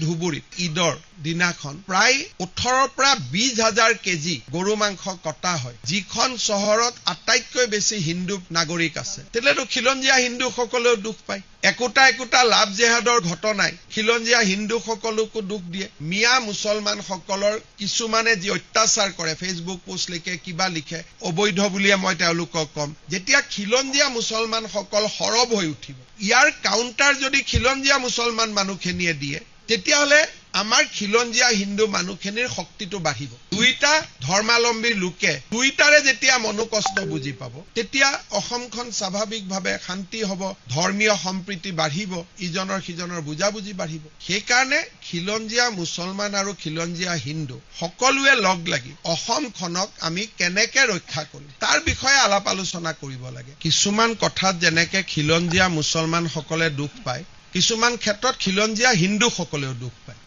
ধুবুৰীত ঈদৰ দিনাখন প্ৰায় 18 পৰা 20,000 কেজি গৰু মাংস কটা হয়, যিখন চহৰত আটাইতকৈ বেছি হিন্দু নাগৰিক আছে। তেলেতো খিলঞ্জীয়া হিন্দুসকলেও দুখ পায়। একোটা লাভ জেহাদৰ ঘটনাই খিলঞ্জীয়া হিন্দুসকলকো দুখ দিয়ে। মিয়া মুছলমানসকলৰ কিছুমানে যি অত্যাচাৰ কৰে, ফেচবুক পোষ্ট লিখে, কিবা লিখে, অবৈধ বুলিয়ে মই তেওঁলোকক কম। যেতিয়া খিলঞ্জীয়া মুছলমানসকল সৰব হৈ উঠিব, ইয়াৰ কাউণ্টাৰ যদি খিলঞ্জীয়া মুছলমান মানুহখিনিয়ে দিয়ে, তেতিয়াহ'লে আমাৰ খিলঞ্জীয়া হিন্দু মানুহখিনিৰ শক্তিটো বাঢ়িব। দুইটা ধৰ্মাৱলম্বীৰ লোকে দুইটাৰে যেতিয়া মনোকষ্ট বুজি পাব, তেতিয়া অসমখন স্বাভাৱিকভাৱে শান্তি হ'ব, ধৰ্মীয় সম্প্ৰীতি বাঢ়িব, ইজনৰ সিজনৰ বুজাবুজি বাঢ়িব। সেইকাৰণে খিলঞ্জীয়া মুছলমান আৰু খিলঞ্জীয়া হিন্দু সকলোৱে লগ লাগি অসমখনক আমি কেনেকে ৰক্ষা কৰিম তাৰ বিষয়ে আলাপ আলোচনা কৰিব লাগে। কিছুমান কথাত যেনেকে খিলঞ্জীয়া মুছলমানসকলে দুখ পায়, কিছুমান ক্ষেত্ৰত খিলঞ্জীয়া হিন্দুসকলেও দুখ পায়।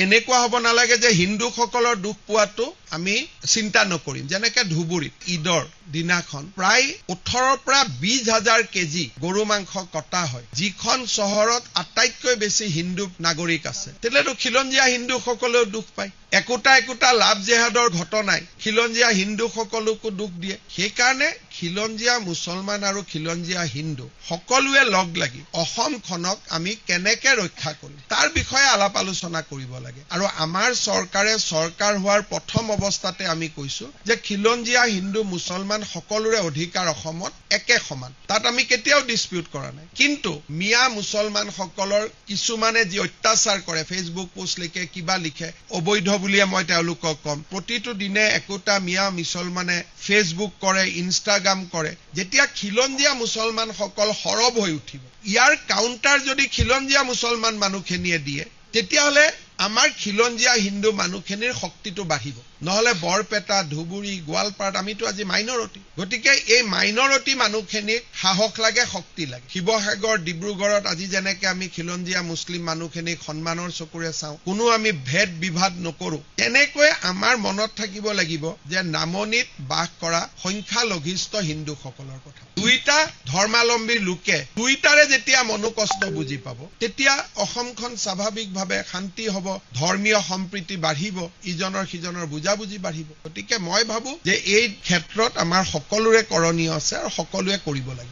এনেকুৱা হ'ব নালাগে যে হিন্দুসকলৰ দুখ পোৱাটো আমি চিন্তা নকৰিম। যেনেকে ধুবুৰীত ঈদৰ দিনাখন প্ৰায় 18 পৰা 20,000 কেজি গৰু মাংস কটা হয়, যিখন চহৰত আটাইতকৈ বেছি হিন্দু নাগৰিক আছে। তেলেতো খিলঞ্জীয়া হিন্দুসকলেও দুখ পায়। একোটা লাভ জেহাদৰ ঘটনাই খিলঞ্জীয়া হিন্দুসকলকো দুখ দিয়ে। সেইকাৰণে খিলঞ্জীয়া মুছলমান আৰু খিলঞ্জীয়া হিন্দু সকলোৱে লগ লাগি অসমখনক আমি কেনেকে ৰক্ষা কৰিম তাৰ বিষয়ে আলাপ আলোচনা কৰিব লাগে। আৰু আমাৰ চৰকাৰ হোৱাৰ প্ৰথম অৱস্থাতে আমি কৈছো যে খিলঞ্জীয়া হিন্দু মুছলমান সকলোৰে অধিকাৰ অসমত একে সমান, তাত আমি কেতিয়াও ডিসপিউট কৰা নাই। কিন্তু মিয়া মুছলমান সকলৰ কিছুমানে যি অত্যাচাৰ কৰে, ফেচবুক পোষ্ট লিখে, কিবা লিখে, অবৈধ বুলিয়ে মই তেওঁলোকক কম। প্ৰতিটো দিনে একোটা মিয়া মুছলমানে ফেচবুক কৰে, ইনষ্টাগ্ৰাম কৰে। যেতিয়া খিলঞ্জীয়া মুছলমান সকল সৰব হৈ উঠিব, ইয়াৰ কাউণ্টাৰ যদি খিলঞ্জীয়া মুছলমান মানুহখিনিয়ে দিয়ে, তেতিয়াহ'লে আমাৰ খিলঞ্জীয়া হিন্দু মানুহখিনিৰ শক্তিটো বাঢ়িব। নহ'লে বৰপেটা, ধুবুৰী, গোৱালপাৰাত আমিতো আজি মাইনৰিটি। গতিকে এই মাইনৰিটি মানুহখিনিক সাহস লাগে, শক্তি লাগে। শিৱসাগৰ, ডিব্ৰুগড়ত আজি যেনেকে আমি খিলঞ্জীয়া মুছলিম মানুহখিনিক সন্মানৰ চকুৰে চাওঁ, কোনো আমি ভেদ বিভাদ নকৰো, তেনেকৈ আমাৰ মনত থাকিব লাগিব যে নামনিত বাস কৰা সংখ্যালঘিষ্ঠ হিন্দুসকলৰ কথা। দুইটা ধৰ্মাৱলম্বীৰ লোকে দুইটাৰে যেতিয়া মনোকষ্ট বুজি পাব, তেতিয়া অসমখন স্বাভাৱিকভাৱে শান্তি হ'ব, ধৰ্মীয় সম্প্ৰীতি বাঢ়িব, ইজনৰ সিজনৰ বুজাবুজি বাঢ়িব। গতিকে মই ভাবো যে এই ক্ষেত্ৰত আমাৰ সকলোৰে কৰণীয় আছে আৰু সকলোৱে কৰিব লাগে।